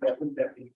definitely.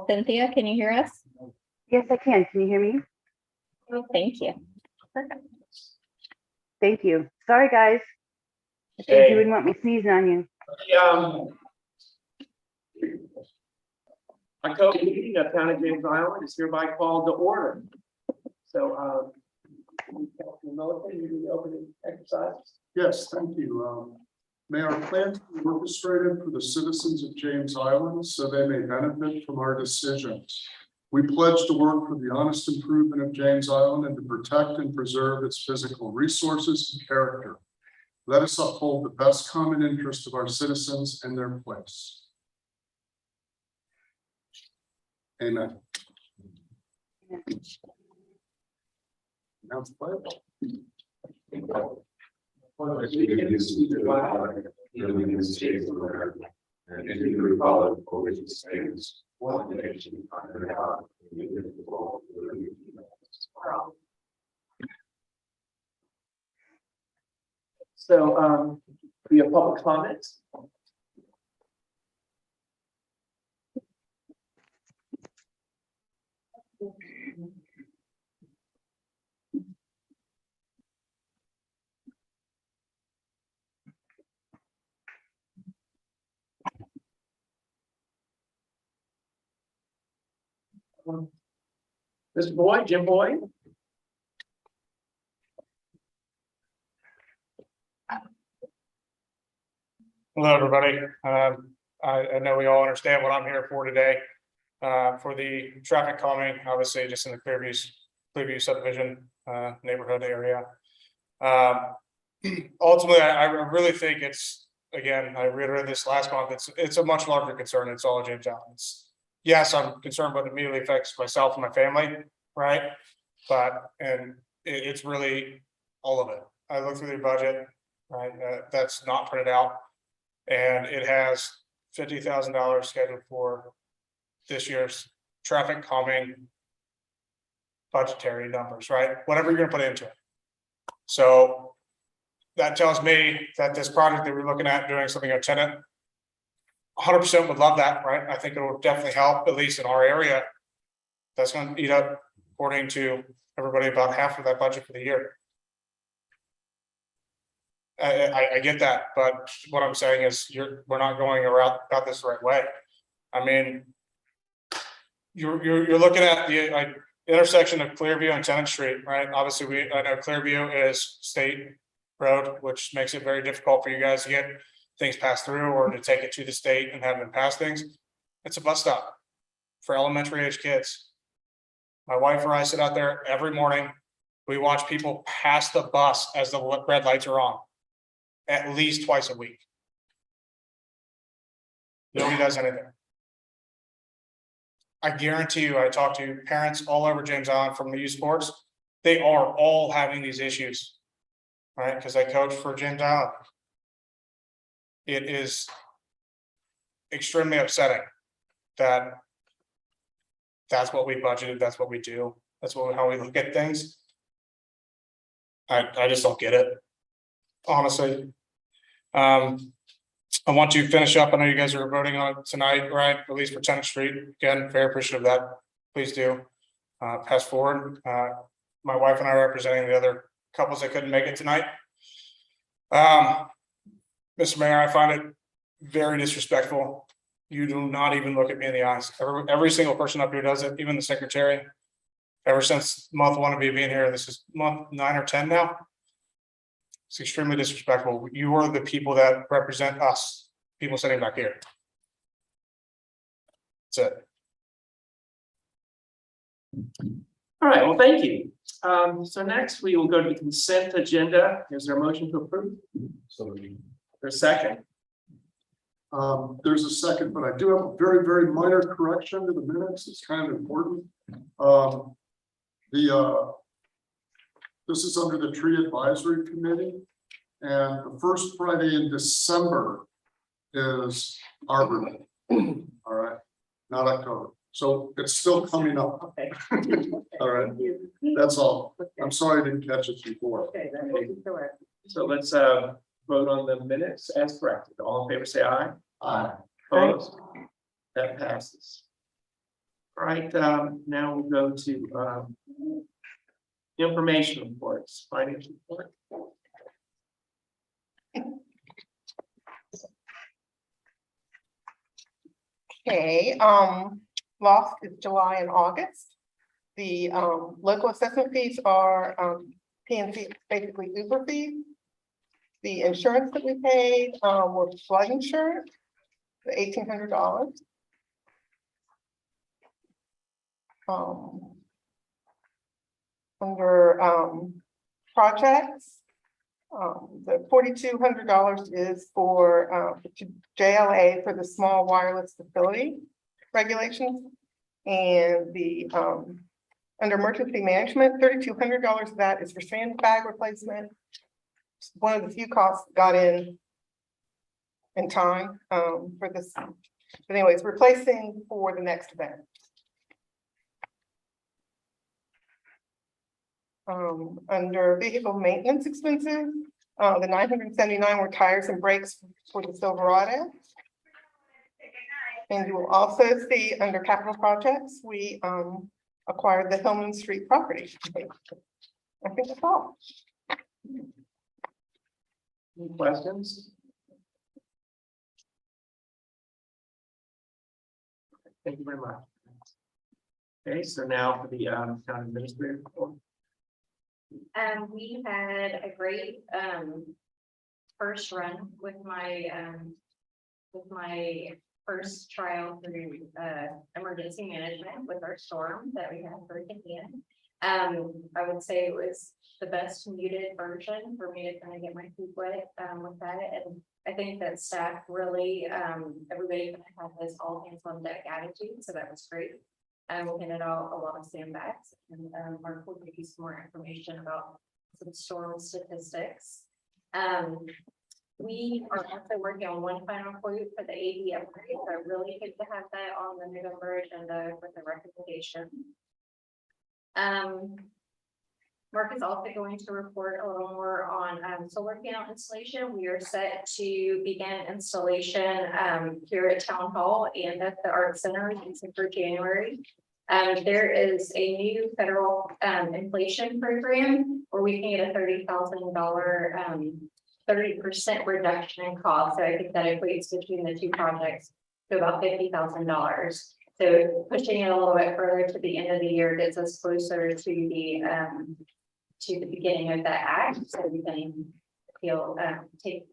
Cynthia, can you hear us? Yes, I can. Can you hear me? Thank you. Perfect. Thank you. Sorry, guys. I think you wouldn't want me sneezing on you. October meeting of Town of James Island is hereby called to order. So, Councilman Milliken, you do the opening exercises. Yes, thank you. May our plan be orchestrated for the citizens of James Island so they may benefit from our decisions. We pledge to work for the honest improvement of James Island and to protect and preserve its physical resources and character. Let us uphold the best common interest of our citizens and their place. Amen. Now it's playable. Allegiance to the flag of the United States of America and to the republic for which it stands, one nation under God, indivisible, with liberty and justice for all. So, we have public comments. Mr. Boyd, Jim Boyd. Hello, everybody. I know we all understand what I'm here for today. For the traffic calming, obviously just in the Clearview subdivision neighborhood area. Ultimately, I really think it's, again, I reiterated this last month, it's a much larger concern. It's all James Island. Yes, I'm concerned, but it immediately affects myself and my family, right? But it's really all of it. I looked through the budget, right? That's not printed out, and it has $50,000 scheduled for this year's traffic calming budgetary numbers, right? Whatever you're going to put into it. So that tells me that this project that we're looking at doing something on tenant, 100% would love that, right? I think it will definitely help, at least in our area. That's going to eat up, according to everybody, about half of that budget for the year. I get that, but what I'm saying is we're not going about this the right way. I mean, you're looking at the intersection of Clearview and Tennant Street, right? Obviously, I know Clearview is state road, which makes it very difficult for you guys to get things passed through or to take it to the state and have them pass things. It's a bus stop for elementary age kids. My wife and I sit out there every morning. We watch people pass the bus as the red lights are on, at least twice a week. Nobody does anything. I guarantee you, I talk to parents all over James Island from the youth sports. They are all having these issues, right? Because I coach for James Island. It is extremely upsetting that that's what we budgeted. That's what we do. That's how we look at things. I just don't get it, honestly. I want to finish up. I know you guys are voting on it tonight, right? At least for Tennant Street. Again, very appreciative of that. Please do pass forward. My wife and I are representing the other couples that couldn't make it tonight. Mr. Mayor, I find it very disrespectful. You do not even look at me in the eyes. Every single person up here does it, even the secretary. Ever since month 1 of me being here, this is month 9 or 10 now. It's extremely disrespectful. You are the people that represent us, people sitting back here. That's it. All right, well, thank you. So next we will go to the consent agenda. Is there a motion to approve? So There's a second. There's a second, but I do have a very, very minor correction to the minutes. It's kind of important. This is under the Tree Advisory Committee, and the first Friday in December is Arbor Day. All right, not October. So it's still coming up. Okay. All right, that's all. I'm sorry I didn't catch it before. Okay. So let's vote on the minutes as corrected. All in favor, say aye. Aye. Opposed? That passes. All right, now we'll go to information reports, financial report. Okay, lost is July and August. The local assessment fees are PNC, basically Uber fees. The insurance that we paid was flood insurance, the $1,800. Under projects, the $4,200 is for JLA for the small wireless facility regulations. And the under emergency management, $3,200 of that is for sandbag replacement. It's one of the few costs that got in time for this. But anyways, replacing for the next event. Under vehicle maintenance expenses, the $979 were tires and brakes for the Silverado. And you will also see under capital projects, we acquired the Hillman Street property. I think that's all. Any questions? Thank you very much. Okay, so now for the town administrator report. We had a great first run with my first trial through emergency management with our storm that we had Hurricane Ian. I would say it was the best muted version for me to kind of get my feet wet with that. And I think that staff really, everybody kind of had this all hands on deck attitude, so that was great. We handed out a lot of sandbags, and Mark will give you some more information about some storm statistics. We are also working on one final quote for the AV upgrade. So I really hope to have that on the November agenda with the recommendation. Mark is also going to report a little more on solar panel installation. We are set to begin installation here at Town Hall and at the Art Center for January. There is a new federal inflation program where we can get a $30,000 30% reduction in cost. So I think that equates between the two projects to about $50,000. So pushing it a little bit further to the end of the year gets us closer to the beginning of that act, so we can feel take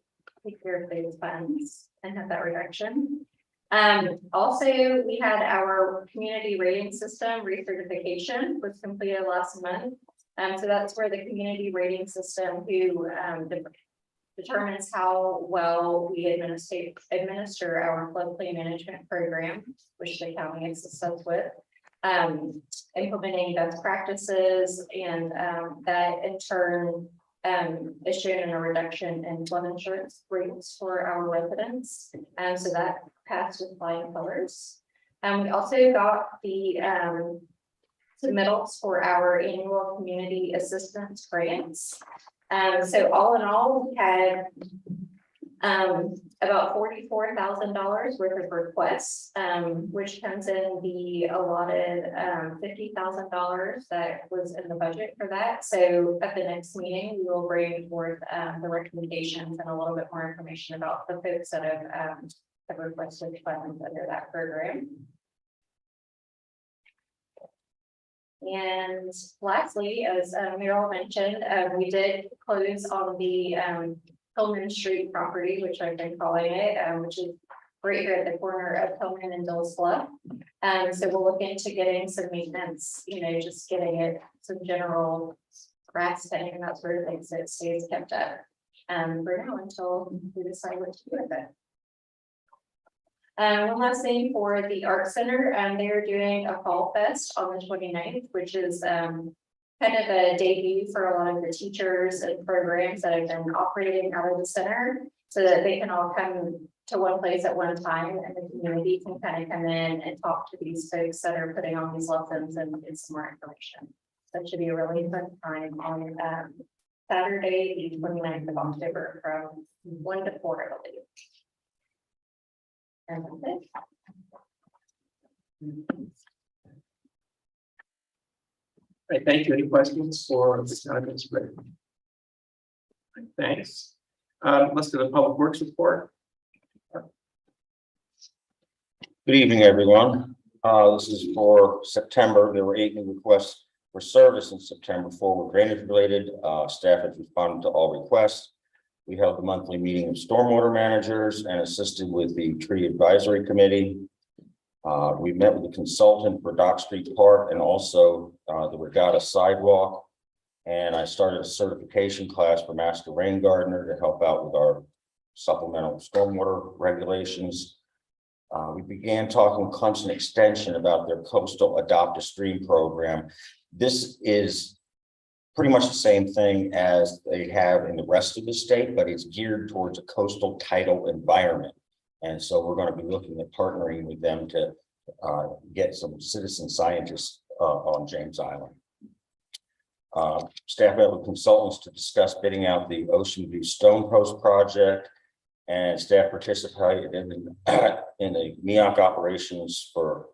care of those funds and have that reduction. Also, we had our community rating system recertification was completed last month. So that's where the community rating system who determines how well we administer our floodplain management program, which the county assists us with, implementing best practices, and that in turn is shown in a reduction in flood insurance rates for our residents. So that passed with flying colors. We also got the submittals for our annual community assistance grants. So all in all, we had about $44,000 worth of requests, which comes in the allotted $50,000 that was in the budget for that. So at the next meeting, we will bring forth the recommendations and a little bit more information about the folks that have requested funds under that program. And lastly, as Meryl mentioned, we did close on the Hillman Street property, which I've been calling it, which is right here at the corner of Hillman and Dulles Bluff. So we'll look into getting some maintenance, just getting it some general grass cutting and that sort of thing, so it stays kept up for now until we decide what to do with it. One last thing for the Art Center, they're doing a Fall Fest on the 29th, which is kind of a debut for a lot of the teachers and programs that have been operating out of the center, so that they can all come to one place at one time, and the community can kind of come in and talk to these folks that are putting on these lessons and get some more information. That should be a really fun time on Saturday, the 29th of October from 1 to 4, I believe. And that's it. right, thank you. Any questions for the town administrator? Thanks. Let's do the public works report. Good evening, everyone. This is for September. There were 8 new requests for service in September. 4 were drainage related. Staff has responded to all requests. We held the monthly meeting of stormwater managers and assisted with the tree advisory committee. We met with the consultant for Dock Street Park and also the Regatta sidewalk. And I started a certification class for Master Rain Gardener to help out with our supplemental stormwater regulations. We began talking with Clemson Extension about their coastal adopt a stream program. This is pretty much the same thing as they have in the rest of the state, but it's geared towards a coastal tidal environment. And so we're going to be looking at partnering with them to get some citizen scientists on James Island. Staff met with consultants to discuss bidding out the Ocean View Stone Post project, and staff participated in the MEOC operations for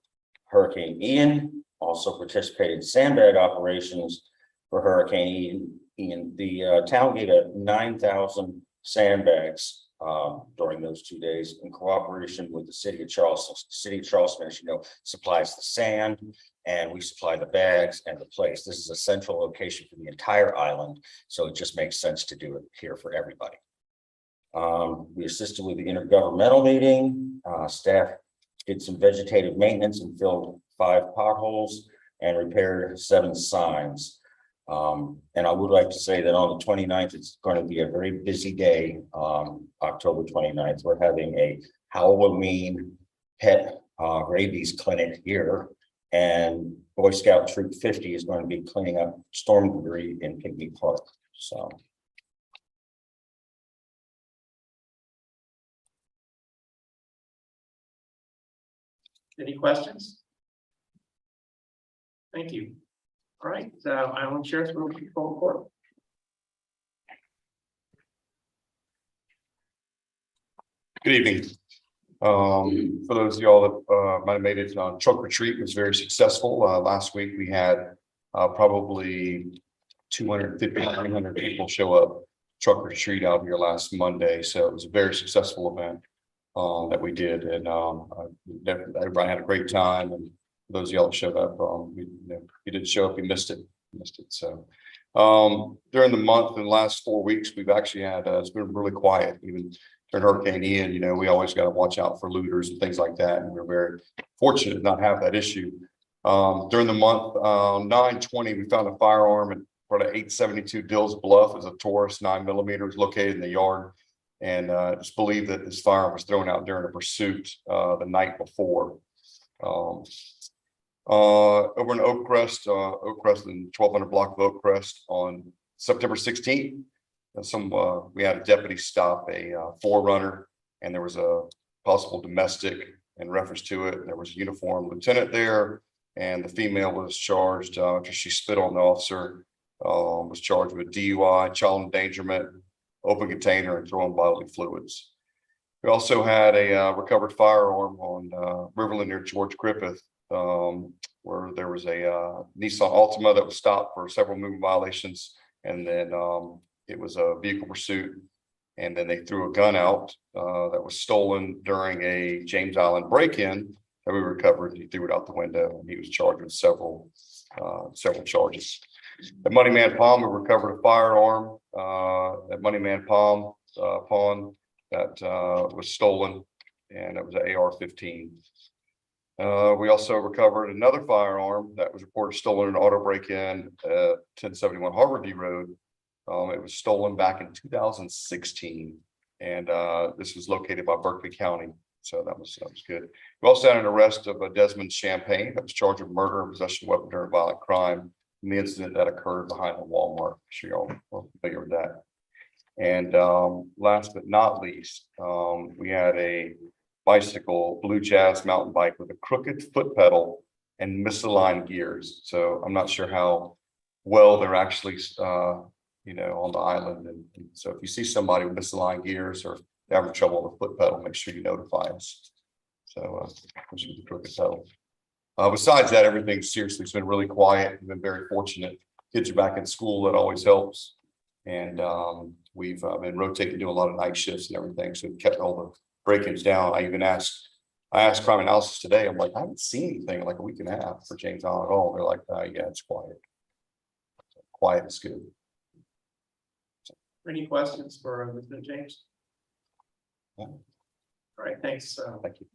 Hurricane Ian. Also participated in sandbag operations for Hurricane Ian. The town gave out 9,000 sandbags during those 2 days in cooperation with the city of Charleston. The city of Charleston, as you know, supplies the sand, and we supply the bags and the place. This is a central location for the entire island, so it just makes sense to do it here for everybody. We assisted with the intergovernmental meeting. Staff did some vegetative maintenance and filled 5 potholes and repaired 7 signs. And I would like to say that on the 29th, it's going to be a very busy day. October 29th, we're having a Halloween pet rabies clinic here, and Boy Scout Troop 50 is going to be cleaning up storm debris in Picnic Park. So. Any questions? Thank you. All right, Island Sheriff's Patrol report. Good evening. For those of y'all that might have made it on Trunk or Treat, was very successful. Last week we had probably 250, 300 people show up Trunk or Treat out here last Monday. So it was a very successful event that we did, and everybody had a great time. And for those of y'all that showed up, you didn't show up, you missed it. So during the month and the last 4 weeks, we've actually had it's been really quiet. Even during Hurricane Ian, we always got to watch out for looters and things like that, and we're very fortunate to not have that issue. During the month 9/20, we found a firearm at part of 872 Dills Bluff. As a Taurus 9mm located in the yard, and it's believed that this firearm was thrown out during a pursuit the night before. Over in Oakcrest and 1200 block of Oakcrest on September 16th, we had a deputy stop a 4Runner, and there was a possible domestic in reference to it. There was a uniformed lieutenant there, and the female was charged after she spit on the officer, was charged with DUI, child endangerment, open container, and throwing bodily fluids. We also had a recovered firearm on Riverland near George Griffith, where there was a Nissan Altima that was stopped for several movement violations, and then it was a vehicle pursuit, and then they threw a gun out that was stolen during a James Island break-in that we recovered. He threw it out the window, and he was charged with several charges. At Moneyman Palm, we recovered a firearm at Moneyman Palm Pawn that was stolen, and it was an AR-15. We also recovered another firearm that was reported stolen in an auto break-in at 1071 Harvard Road. It was stolen back in 2016, and this was located by Berkeley County, so that was good. We also had an arrest of Desmond Champagne that was charged with murder and possession of weapon during violent crime in the incident that occurred behind the Walmart. I'm sure y'all are familiar with that. And last but not least, we had a bicycle, Blue Jazz mountain bike with a crooked foot pedal and misaligned gears. So I'm not sure how well they're actually, on the island. And so if you see somebody with misaligned gears or they're having trouble with the foot pedal, make sure you notify us. So, the crooked pedal. Besides that, everything seriously has been really quiet. We've been very fortunate. Kids are back in school. That always helps. And we've been rotating, doing a lot of night shifts and everything. So we kept all the break-ins down. I asked crime analysis today. I'm like, I haven't seen anything in like a week and a half for James Island at all. They're like, yeah, it's quiet. Quiet is good. Any questions for Mr. James? Yeah. All right, thanks. Thank you.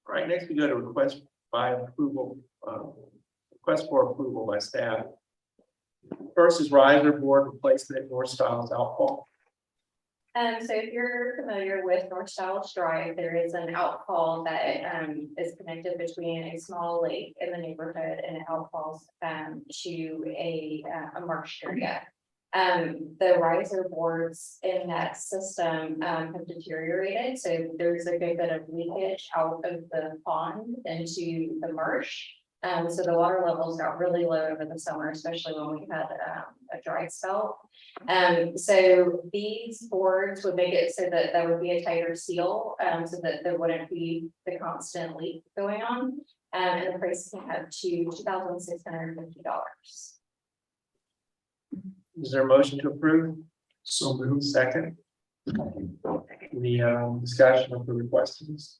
All right, next we go to request for approval by staff. First is riser board replacement at North Styles outfall. So if you're familiar with North Styles Drive, there is an outfall that is connected between a small lake in the neighborhood and it outfalls to a marsh area. The riser boards in that system have deteriorated, so there's a good bit of leakage out of the pond into the marsh. So the water levels got really low over the summer, especially when we had a dry spell. So these boards would make it so that there would be a tighter seal, so that there wouldn't be the constant leak going on. And the price came up to $2,650. Is there a motion to approve? So moved. Second. The discussion of the requests.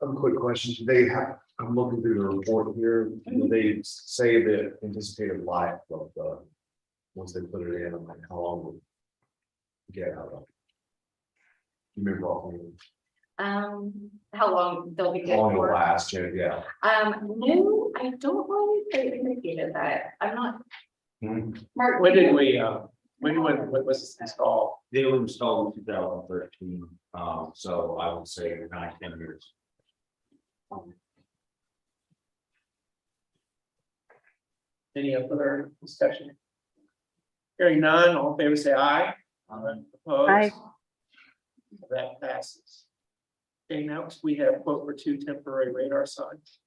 A quick question, do they have, I'm looking through the report here, do they say the anticipated life of the, once they put it in, like how long will it get out of? You remember offhand? How long they'll be good How long it'll for? last, yeah. No, I don't believe they indicated that. I'm not. Mark. When did we, when was this installed? They were installed in 2013, so I would say 9-10 years. Any other discussion? Hearing none, all in favor say aye. Opposed? Aye. That passes. Okay, next we have quote for 2 temporary radar signs.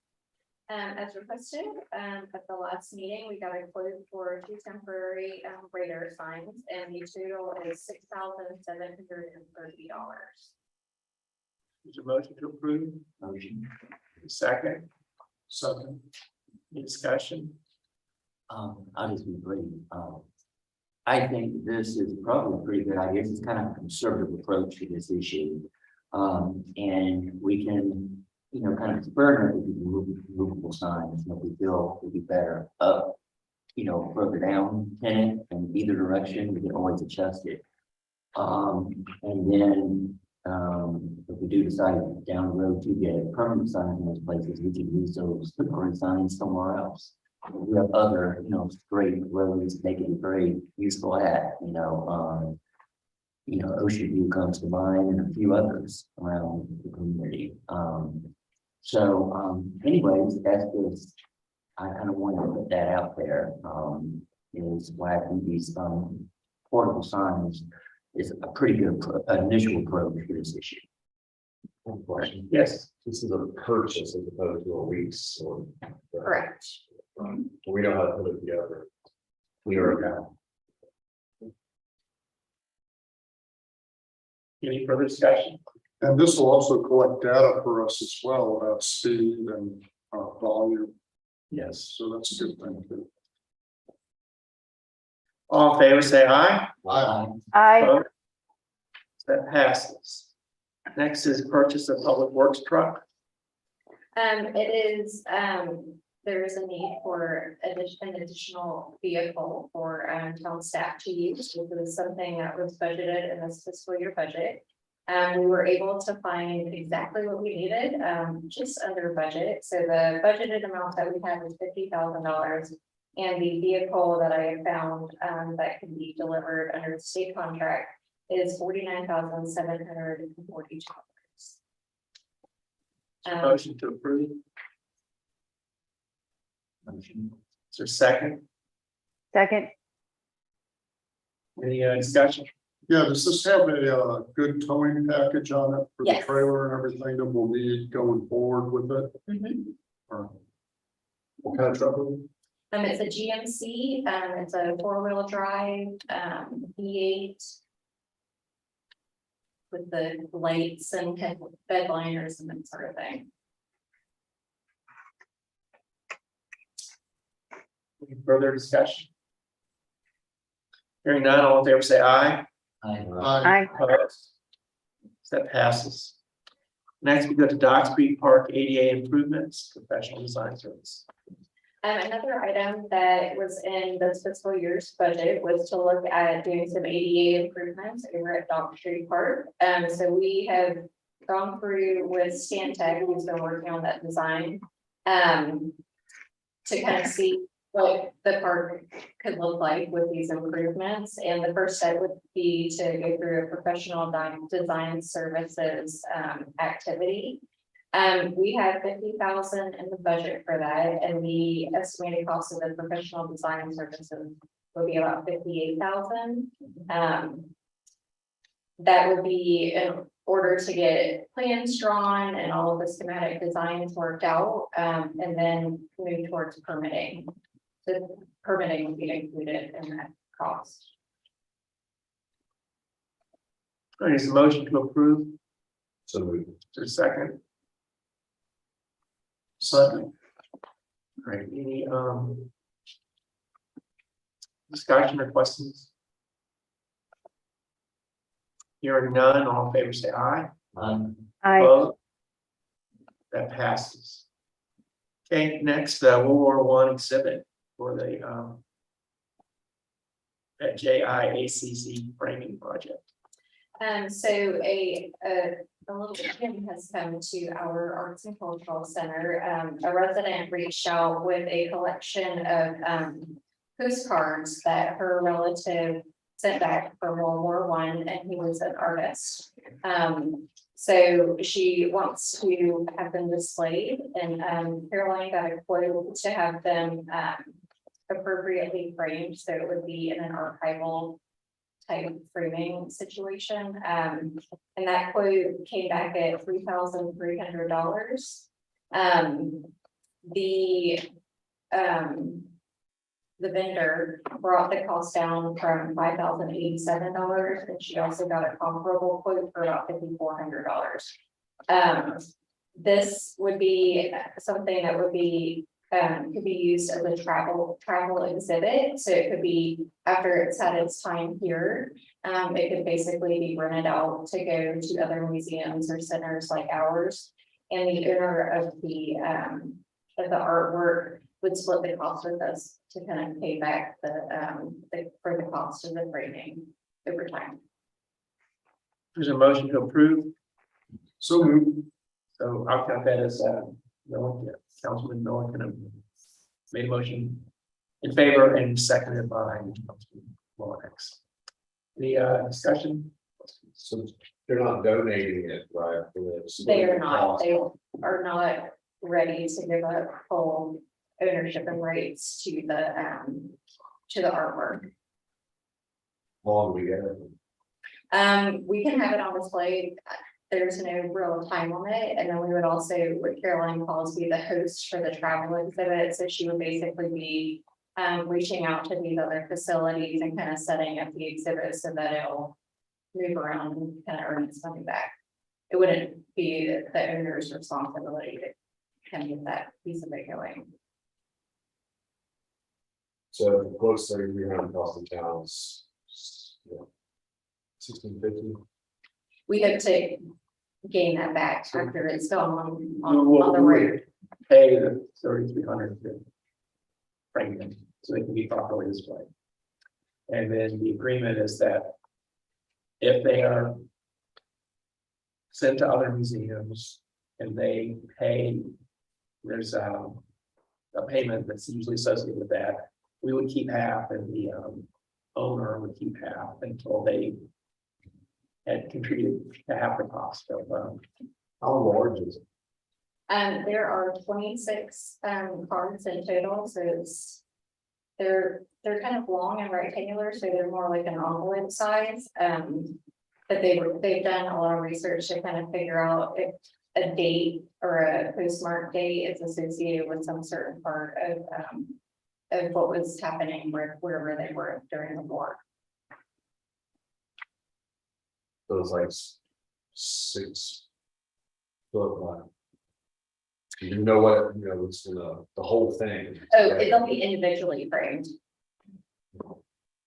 As requested, at the last meeting, we got a quote for 2 temporary radar signs and the total is $6,730. Is there a motion to approve? Motion. Second, Second. any discussion? I'll just be brief. I think this is probably a pretty good idea. It's kind of a conservative approach to this issue. And we can, kind of experiment with movable signs that we feel would be better up, further down tenant in either direction. We can always adjust it. And then, if we do decide down the road to get permanent signs in those places, we can use those temporary signs somewhere else. We have other, great roads they can be very useful at, Ocean View comes to mind and a few others around the community. Anyways, that's just, I kind of wanted to put that out there, is why I think these, portable signs is a pretty good initial approach to this issue. One question, Yes, this is a purchase as opposed to a lease or. Correct. We know how to put it together. We are now. any further discussion? And this will also collect data for us as well about speed and volume, Yes. so that's a good thing too. All in favor say aye. Aye. Opposed? That passes. Next is purchase of public works truck. It is, there is a need for an additional vehicle for town staff to use. This is something that was budgeted in this fiscal year budget. We were able to find exactly what we needed, just under budget. So the budgeted amount that we have is $50,000. And the vehicle that I found that can be delivered under the state contract is $49,742. Motion to approve. Motion. Is there a second? Second. Any discussion? Yeah, does this have a good towing package on it for the Yes. trailer and everything that we'll need going forward with it? Or What kind of truck? is it? It's a GMC, it's a 4-wheel drive, V8. With the lights and bed liners and that sort of thing. Any further discussion? Hearing none, all in favor, say aye. Aye. Opposed? So that passes. Next, we go to Dock Street Park ADA improvements, professional design service. Another item that was in this fiscal year's budget was to look at doing some ADA improvements over at Dock Street Park. So we have gone through with Stantec, who's been working on that design. To kind of see what the park could look like with these improvements. And the first step would be to go through a professional design services activity. We have 50,000 in the budget for that, and the estimated cost of the professional design services would be about 58,000. That would be in order to get plans drawn and all of the schematic designs worked out, and then move towards permitting. The permitting would be included in that cost. All right, is a motion to approve? So we, Is there a second? Second. All right, any discussion or questions? Hearing none, all in favor, say aye. Aye. Opposed? That passes. Okay, next, World War I exhibit for the at JIACC framing project. So a little bit has come to our Arts and Cultural Center. A resident reached out with a collection of postcards that her relative sent back from World War I, and he was an artist. So she wants to have them displayed, and Caroline got a quote to have them appropriately framed, so it would be in an archival type framing situation. And that quote came back at $3,300. The vendor brought the cost down from $5,087, and she also got a comparable quote for about $5,400. This would be something that would be could be used as a travel exhibit. So it could be, after it's had its time here, it could basically be rented out to go to other museums or centers like ours. And the owner of the artwork would split the cost with us to kind of pay back for the cost of the framing over time. There's a motion to approve, So moved. so I'll count that as Councilman Milliken made a motion in favor and seconded by Councilman Lomax. The discussion? so they're not donating it, right? for this? They are not ready to give up full ownership and rights to the artwork. How long do we get it? We can have it on display. There's no real time limit, and then we would also, what Caroline calls, be the host for the travel exhibit, so she would basically be reaching out to these other facilities and kind of setting up the exhibit so that it'll move around and kind of earn its money back. It wouldn't be the owner's responsibility to kind of get that piece of it going. So the close 3,300 towns. 1650. We hope to gain that back after it's gone on the We'll road. pay the 3,300 to frame them so they can be properly displayed. And then the agreement is that if they are sent to other museums and they pay, there's a payment that's usually associated with that. We would keep half and the owner would keep half until they had contributed to half the cost of. How large is it? There are 26 cards in total, so they're kind of long and rectangular, so they're more like an envelope size. But they've done a lot of research to kind of figure out if a date or a postmark date is associated with some certain part of what was happening wherever they were during the war. So it's like 6 foot wide. You know what, you know, it's the whole thing. Oh, it'll be individually framed.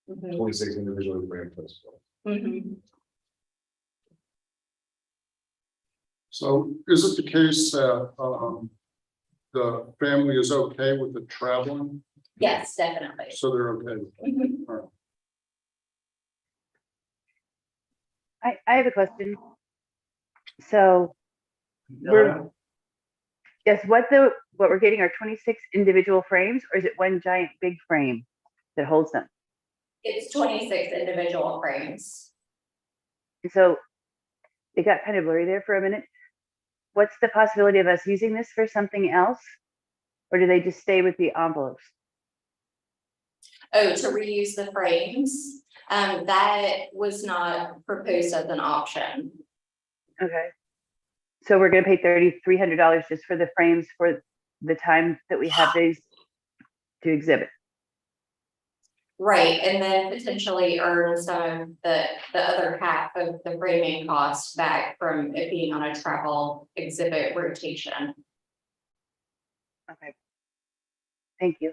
Mhm, 26 individually framed posts. mhm. So is it the case that, the family is okay with the traveling, Yes, definitely. so they're okay with it? Mhm. I have a question. So we're, yes, what we're getting are 26 individual frames, or is it one giant big frame that holds them? It's 26 individual frames. And so it got kind of blurry there for a minute. What's the possibility of us using this for something else? Or do they just stay with the envelopes? Oh, to reuse the frames, that was not proposed as an option. Okay. So we're gonna pay $3,300 just for the frames for the time that we have these to exhibit. Right, and then potentially earn some of the other half of the framing cost back from it being on a travel exhibit rotation. Okay. Thank you.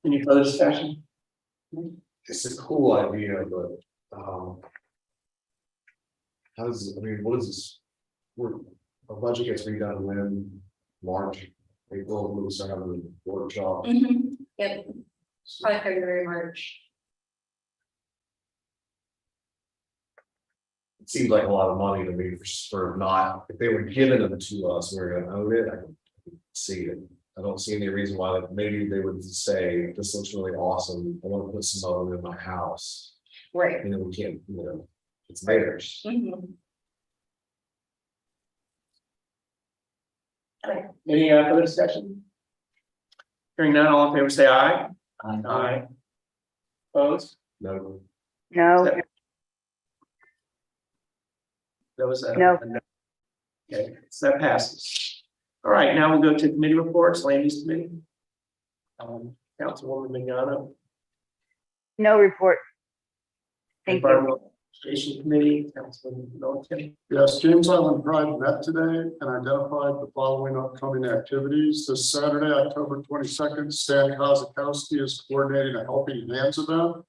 Any further discussion? It's a cool idea, but, how does, I mean, what is this? A budget gets redone when March, April, we start having the workshop. Yep, probably February, March. It seems like a lot of money to me for not, if they were given them to us, we're gonna own it, I can see it. I don't see any reason why, like, maybe they would say, this looks really awesome, I wanna put some of them in my house. Right. You know, we can't, you know, it's theirs. Mhm. Any further discussion? Hearing none, all in favor, say aye. Aye. Opposed? No, No, That was a. No. Okay, so that passes. All right, now we'll go to committee reports, land use committee. Councilwoman Mangano. no report. Thank you. Environmental Station Committee, Councilman Milliken. Yes, James Island Pride met today and identified the following upcoming activities. This Saturday, October 22nd, Stan Kozakowski is coordinating a Helping Hands event.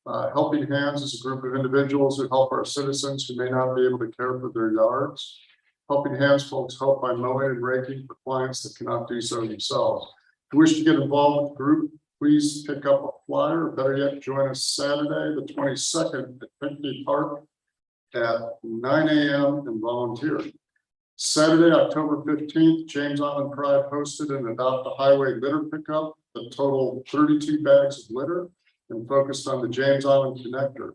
Helping Hands is a group of individuals who help our citizens who may not be able to care for their yards. Helping Hands folks help by mowing and raking for clients that cannot do so themselves. If you wish to get involved with the group, please pick up a flyer, or better yet, join us Saturday, the 22nd at Pinckney Park at 9 a.m. and volunteer. Saturday, October 15th, James Island Pride hosted an Adopt a Highway litter pickup that totaled 32 bags of litter and focused on the James Island Connector.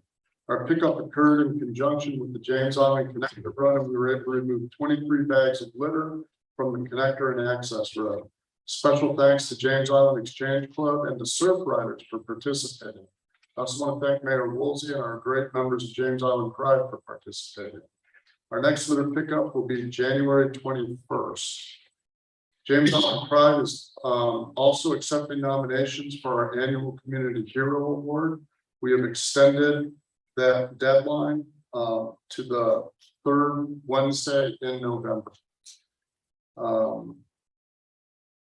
Our pickup occurred in conjunction with the James Island Connector Run, and we were able to remove 23 bags of litter from the connector and access road. Special thanks to James Island Exchange Club and to Surf Riders for participating. I also want to thank Mayor Woolsey and our great members of James Island Pride for participating. Our next litter pickup will be January 21st. James Island Pride is also accepting nominations for our annual Community Hero Award. We have extended that deadline to the third Wednesday in November.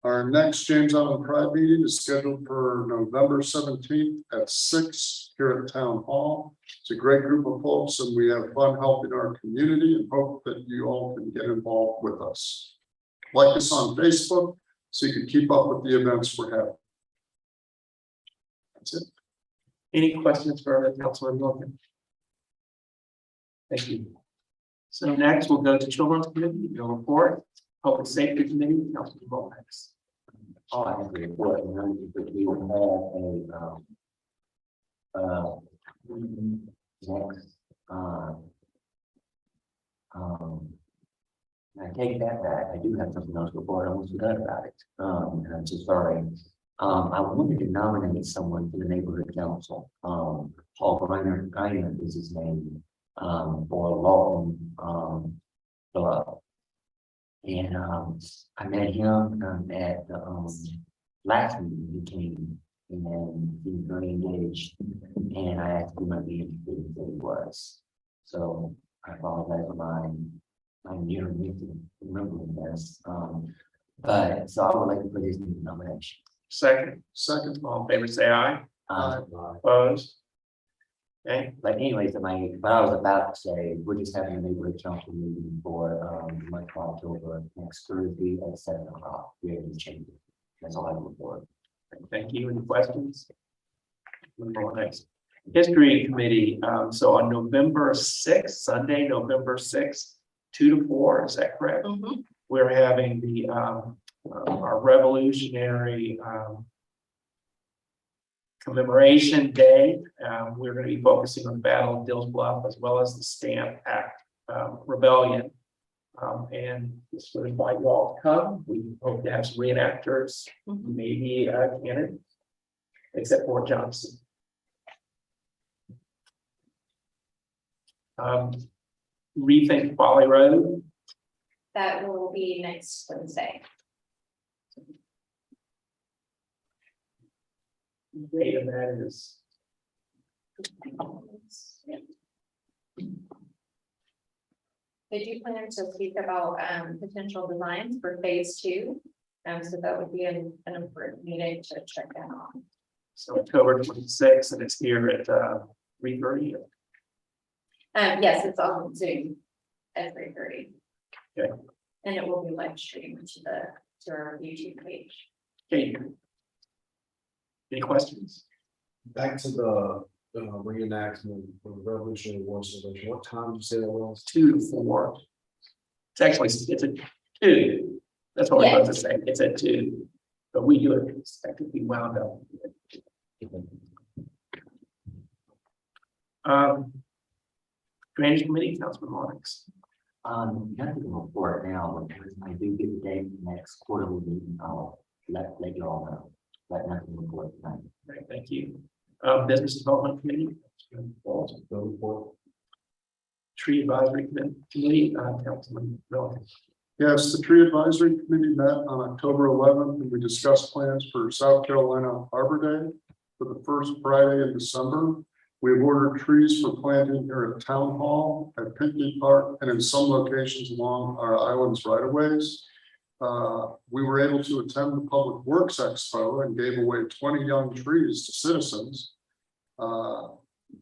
Our next James Island Pride meeting is scheduled for November 17th at 6 here at Town Hall. It's a great group of folks and we have fun helping our community and hope that you all can get involved with us. Like us on Facebook so you can keep up with the events we're having. That's it. Any questions for Councilman Milliken? Thank you. So next we'll go to Children's Committee, your report, Public Safety Committee, Councilman Lomax. All I have to report, and I think that we will have next, I take that back, I do have something else to report, I almost forgot about it, and I'm so sorry. I wanted to nominate someone for the neighborhood council, Paul Greiner is his name, for Lawton, club. And I met him at the last meeting he came and he was very engaged. And I asked him if he might be interested, and he said he was. So I apologize for my I'm near to remembering this, but so I would like to put his name in nomination. Second, Second. all in favor, say aye. Opposed? Okay, But anyways, what I was about to say, we're just having a neighborhood council meeting for, the month of October, next Thursday at 7:00. We have to change it. That's all I have for. thank you. Any questions? Move on next. History Committee, so on November sixth, Sunday, November sixth, 2 to 4, is that correct? Mhm. We're having the, our Revolutionary, Commemoration Day. We're going to be focusing on the Battle of Dill's Bluff as well as the Stamp Act Rebellion. And this would invite you all to come. We hope to have some reenactors, maybe candidates, except for Johnson. Rethink Folly Road. That will be next Wednesday. Date of that is. They do plan to speak about potential designs for phase 2. So that would be an important meeting to check in on. So October 26th, and it's here at 3:30. Yes, it's on Zoom at 3:30. Okay. And it will be live streamed to our YouTube page. Okay. Any questions? Back to the reenactment of the Revolutionary War celebration. What time did you say that was? 2 to 4. It's actually, it's a 2. That's what we're about to say. It's a 2. But we do it, that could be wound up. Drainage Committee, Councilman Marks. Nothing to report now, but when I do get the date next quarterly meeting, I'll let you all know, but nothing to report tonight. Right, thank you. Business Development Committee. Tree Advisory Committee, Councilman Miller. Yes, the Tree Advisory Committee met on October 11th, and we discussed plans for South Carolina Arbor Day for the first Friday in December. We have ordered trees for planting here at Town Hall, at Pinckney Park, and in some locations along our island's right of ways. We were able to attend the Public Works Expo and gave away 20 young trees to citizens.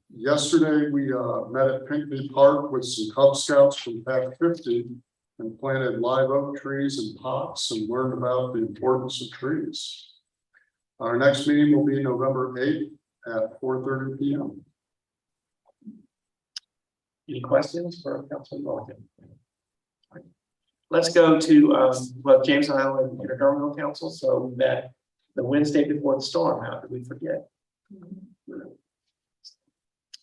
Yesterday, we met at Pinckney Park with some Cub Scouts from Pac 50 and planted live oak trees in pots and learned about the importance of trees. Our next meeting will be November 8th at 4:30 p.m. Any questions for Councilman Mulligan? Let's go to James Island Intergovernmental Council. So we met the Wednesday before the storm. How did we forget?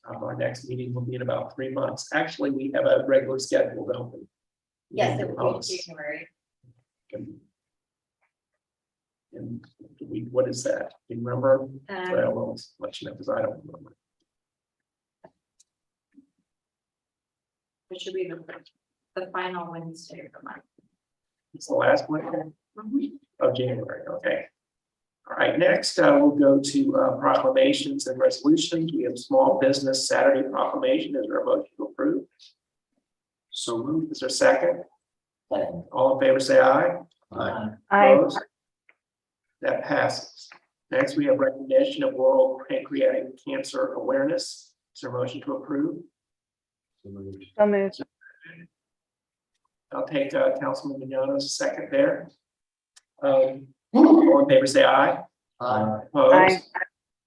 Our next meeting will be in about 3 months. Actually, we have a regular schedule, don't we? Yes, it will be January. And what is that? Do you remember? Well, I'll let you know because I don't remember. It should be the final Wednesday of the month. It's the last one of January. Okay. All right, next we'll go to proclamations and resolutions. We have small business Saturday proclamation. Is there a motion to approve? So moved. Is there a second? Second. All in favor, say aye. I, Opposed? That passes. Next, we have recognition of World Pancreatic Cancer Awareness. Is there a motion to approve? so moved. I'll take Councilman Mignano's second there. All in favor, say aye. Aye. Opposed?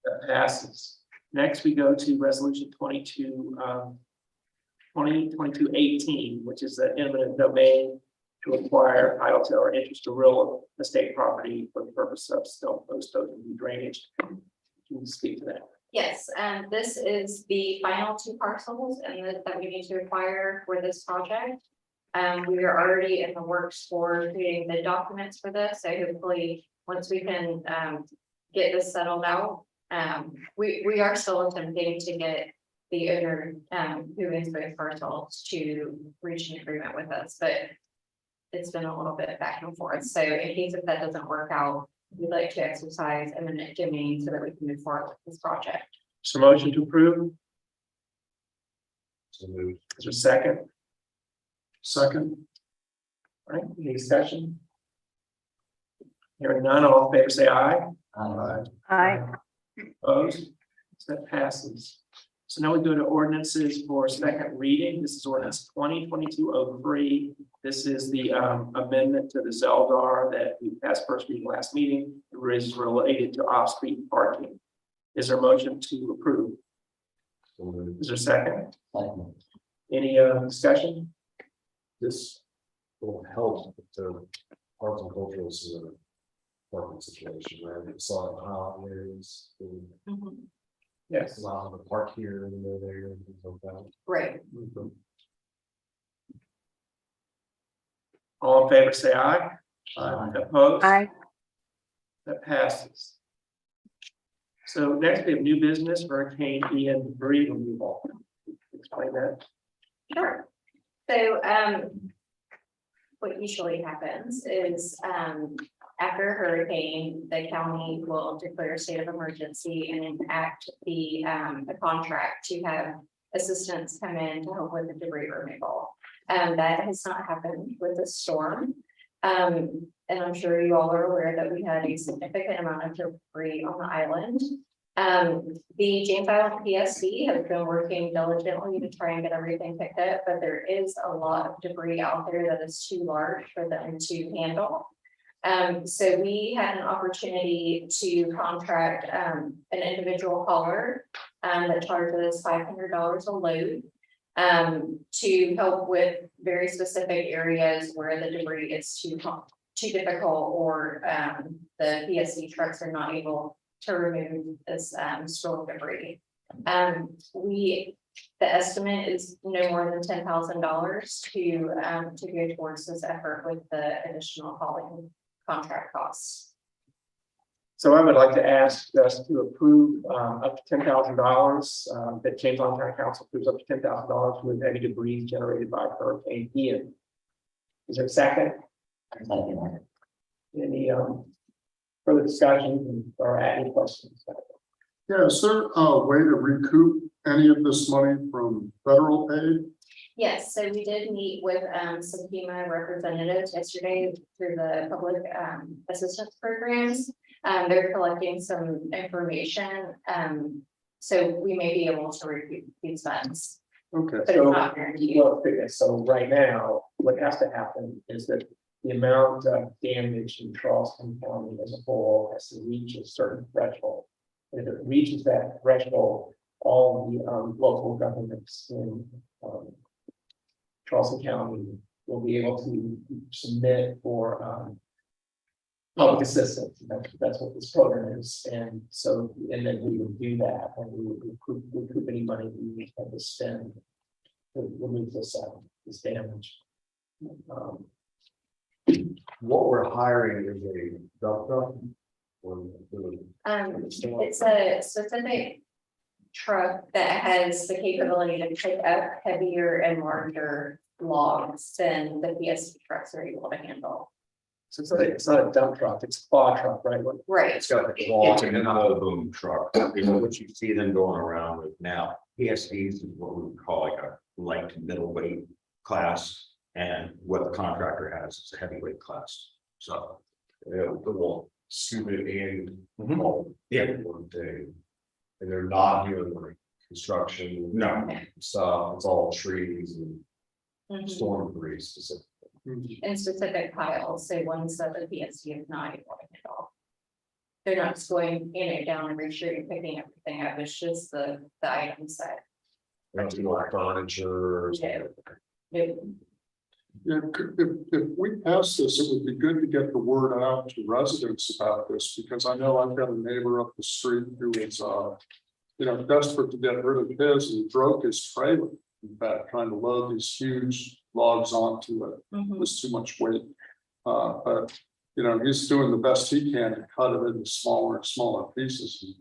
That passes. Next, we go to resolution 2022-18, which is the eminent domain to acquire title to or interest to real estate property for the purpose of stone post drainage. Can you speak to that? Yes, this is the final 2 parcels and that we need to acquire for this project. We are already in the works for creating the documents for this, so hopefully, once we can get this settled out. We are still attempting to get the owner who owns both parcels to reach an agreement with us, but it's been a little bit back and forth. So in case if that doesn't work out, we'd like to exercise eminent domain so that we can move forward with this project. So motion to approve. So moved. Is there a second? Second. All right, any discussion? Hearing none, all in favor, say aye. Aye. Opposed? So that passes. So now we go to ordinances for second reading. This is ordinance 2022-03. This is the amendment to the Zeldar that we passed first reading last meeting. It is related to off-street parking. Is there a motion to approve? Is there a second? Second. Any discussion? This will help with the arts and cultural center parking situation, right? We saw it how it is, Yes. allow them to park here and there and things like that. Right. All in favor, say aye. Aye. Opposed? Aye. That passes. So next we have new business, Hurricane Ian debris removal. Explain that. Sure. So, what usually happens is, after a hurricane, the county will declare a state of emergency and enact the contract to have assistance come in to help with the debris removal. That has not happened with the storm. And I'm sure you all are aware that we had a significant amount of debris on the island. The James Island PSD has been working diligently to try and get everything picked up, but there is a lot of debris out there that is too large for them to handle. So we had an opportunity to contract an individual hauler that charges $500 a load to help with very specific areas where the debris is too difficult or the PSD trucks are not able to remove this storm debris. The estimate is no more than $10,000 to go towards this effort with the additional hauling contract costs. So I would like to ask us to approve up to $10,000, that James Island County Council approves up to $10,000 with any debris generated by Hurricane Ian. Is there a second? Second. Any further discussion or any questions? Yeah, is there a way to recoup any of this money from federal aid? Yes, so we did meet with some FEMA representatives yesterday through the public assistance programs. They're collecting some information, so we may be able to recoup these funds, Okay, but it's not guaranteed. Well, so right now, what has to happen is that the amount of damage in Charleston County as a whole has to reach a certain threshold. If it reaches that threshold, all the local governments in Charleston County will be able to submit for public assistance. That's what this program is. And so, and then we would do that and we would recoup any money we have to spend to remove this damage. What we're hiring is a dump truck. It's a specific truck that has the capability to pick up heavier and larger logs than the PSD trucks are able to handle. So it's not a dump truck, it's a plow truck, right? Right. It's got the claw and another boom truck, you know, what you see them going around with now. PSDs is what we would call like a light to middleweight class. And what the contractor has is a heavyweight class, so. Yeah, the one stupid and. Yeah. One day. And they're not doing like construction. No. Stuff, it's all trees and Mhm. storm debris specific. In specific piles, say ones that the PSD is not able to handle. They're not just going, down and make sure you're picking everything up, it's just the items that. That's like furniture or something. Yeah, if we pass this, it would be good to get the word out to residents about this, because I know I've got a neighbor up the street who is, desperate to get rid of his, and he broke his trailer. In fact, trying to load these huge logs onto it, was too much weight. But, he's doing the best he can to cut it into smaller and smaller pieces. And,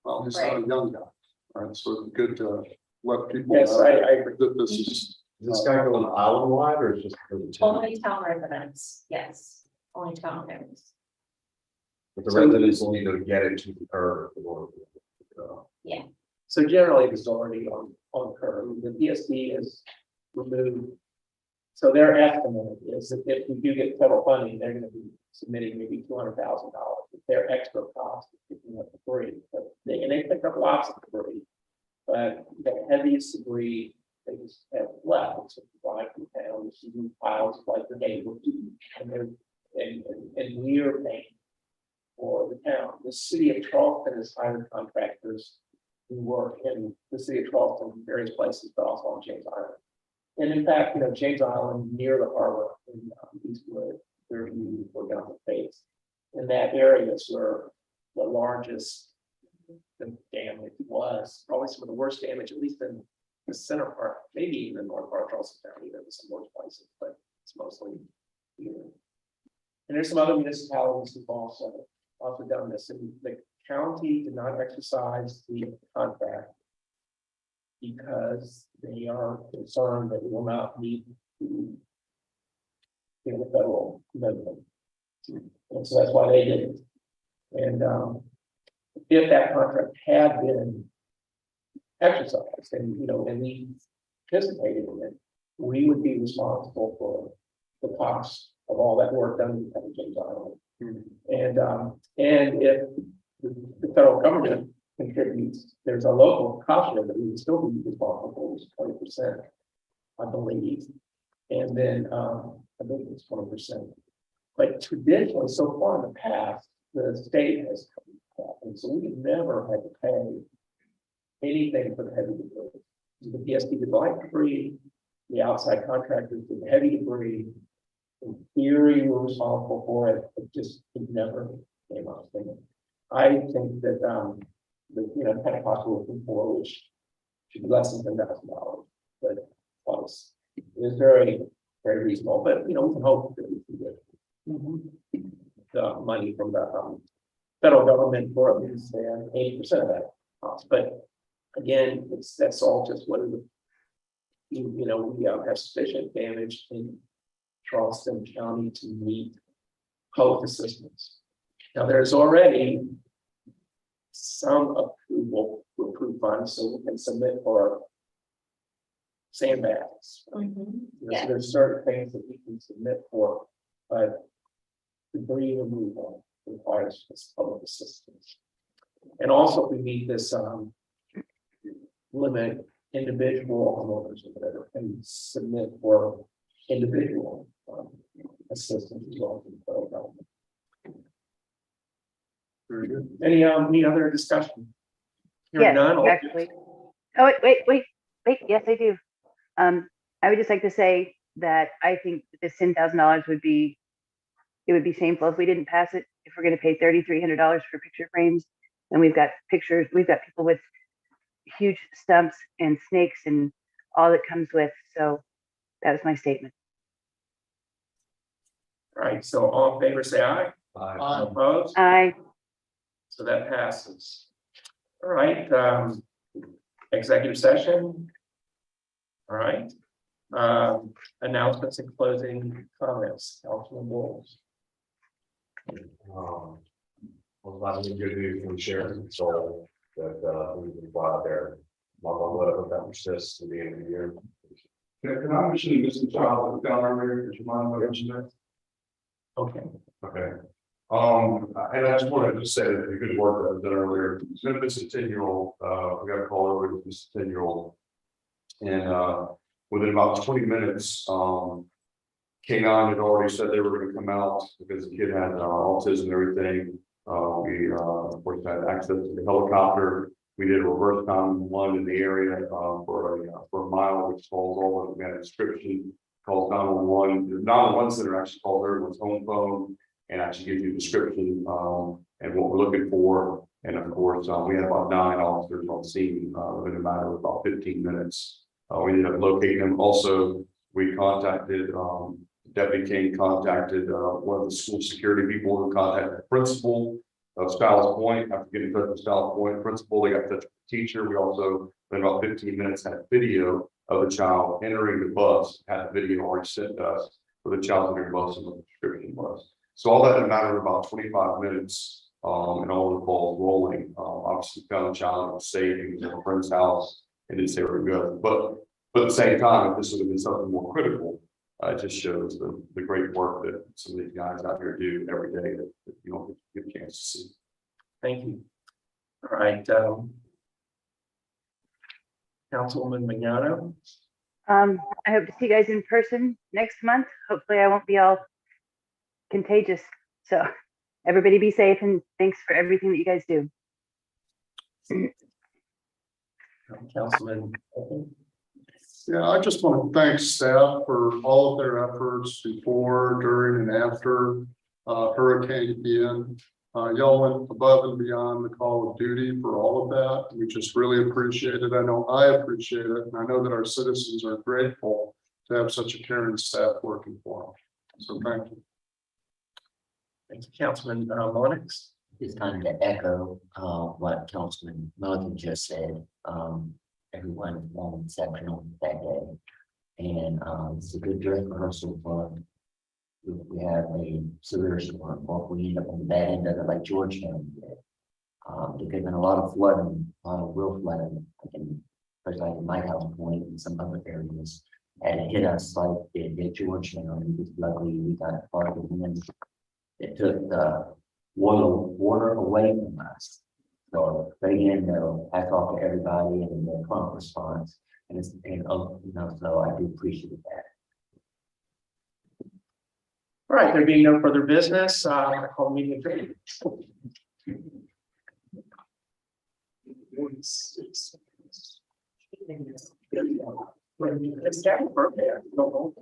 well, he's not a young guy, right? So it'd be good to let people Yes, know I agree. that this is. Is this guy going island wide or is just for the town? Only town residents, yes, only town homes. But the residents will need to get it to the curb. So generally, it's already on curb. The PSD has removed So their estimate is that if we do get federal funding, they're gonna be submitting maybe $200,000. Their extra cost is picking up debris, but they pick up lots of debris. But the heaviest debris they just have left, so fly from town, you see piles like the neighbor, and they're, and we are paying for the town. The city of Charleston has hired contractors who work in the city of Charleston, various places, but also on James Island. And in fact, James Island near the harbor in Eastwood, where you were down the face. In that area is where the largest damage was, probably some of the worst damage, at least in the center part, maybe even the north part of Charleston County, there was some worse places, but it's mostly here. And there's some other municipalities who've also done this, and the county did not exercise the contract because they are concerned that it will not meet the federal commitment. And so that's why they did it. And if that contract had been exercised and, and we participated in it, we would be responsible for the cost of all that work done at James Island. And if the federal government contributes, there's a local cost share that we would still be responsible for, which is 20%, I believe. And then I think it's 20%. But traditionally, so far in the past, the state has covered that, and so we've never had to pay anything for the heavy debris. The PSP did light debris, the outside contractors did the heavy debris. In theory, we're responsible for it, it never came out. I think that the kind of cost we're looking for, which should be less than $10,000, but close, is very, very reasonable. But we can hope that we can get the money from the federal government for at least 80% of that cost. But again, that's all just what we have sufficient damage in Charleston County to meet public assistance. Now, there's already some approval to approve funds, so we can submit for sandbags. Yeah. There's certain things that we can submit for, but debris removal requires this public assistance. And also, if we meet this limit, individual homeowners or whatever can submit for individual assistance as well from the federal government. Very good. Any other discussion? Hearing Yes, none, all- actually. Oh, wait, yes, I do. I would just like to say that I think this $10,000 would be shameful if we didn't pass it. If we're gonna pay $3,300 for picture frames, and we've got people with huge stumps and snakes and all that comes with, so that was my statement. All right, so all in favor, say aye. Opposed? So that passes. All right, executive session. All right. Announcements and closing comments, Councilman Bowles. Well, that's good news from Sheriff Control that we've been brought there. Whatever that persists to the end of the year. Can I mention the missing child down earlier? Would you mind mentioning that? Okay. Okay. And I just wanted to say that the good work that was done earlier. It's gonna be a 10-year-old. We got a call earlier with this 10-year-old. And within about 20 minutes, K9 had already said they were gonna come out because the kid had autism and everything. We of course had access to the helicopter. We did a reverse 911 in the area for a mile, which calls all of them. We had a description, calls 911. The 911 center actually calls everyone's home phone and actually gives you a description and what we're looking for. And of course, we had about 9 officers on scene within a matter of about 15 minutes. We ended up locating them. Also, we contacted Deputy King contacted one of the school security people who contacted the principal of Stiles Point. After getting in touch with Stiles Point principal, they got in touch with the teacher. We also, in about 15 minutes, had a video of the child entering the bus, had a video already sent to us for the child entering the bus and what the description was. So all that in a matter of about 25 minutes, and all the balls rolling. Obviously found the child was safe. He was at a friend's house and didn't say we're good. But at the same time, if this would have been something more critical, It just shows the great work that some of these guys out here do every day that you don't get a chance to see. Thank you. All right, Councilwoman Magnano. I hope to see you guys in person next month. Hopefully I won't be all contagious. So everybody be safe and thanks for everything that you guys do. Councilman. Yeah, I just want to thank staff for all of their efforts before, during, and after Hurricane Ian. Y'all went above and beyond the call of duty for all of that. We just really appreciate it. I know I appreciate it, and I know that our citizens are grateful to have such a caring staff working for them. So thank you. Thank you, Councilman Monix. It's kind of to echo what Councilman Milliken just said. Everyone was exceptional that day. And it's a good dress rehearsal for. We have a severe storm, what we end up on the bad end of it like Georgetown did. There's been a lot of flooding, real flooding, especially like in my house point and some other areas. And it hit us like it did Georgetown. Because luckily we got part of the wind. It took the water away from us. So, but again, though, I talk to everybody and the prompt response, and it's, so I do appreciate that. All right, there being no further business, I call the meeting adjourned. It's Jack's birthday. I don't know.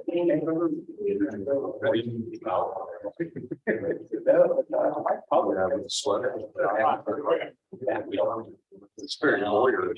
It's very lawyer.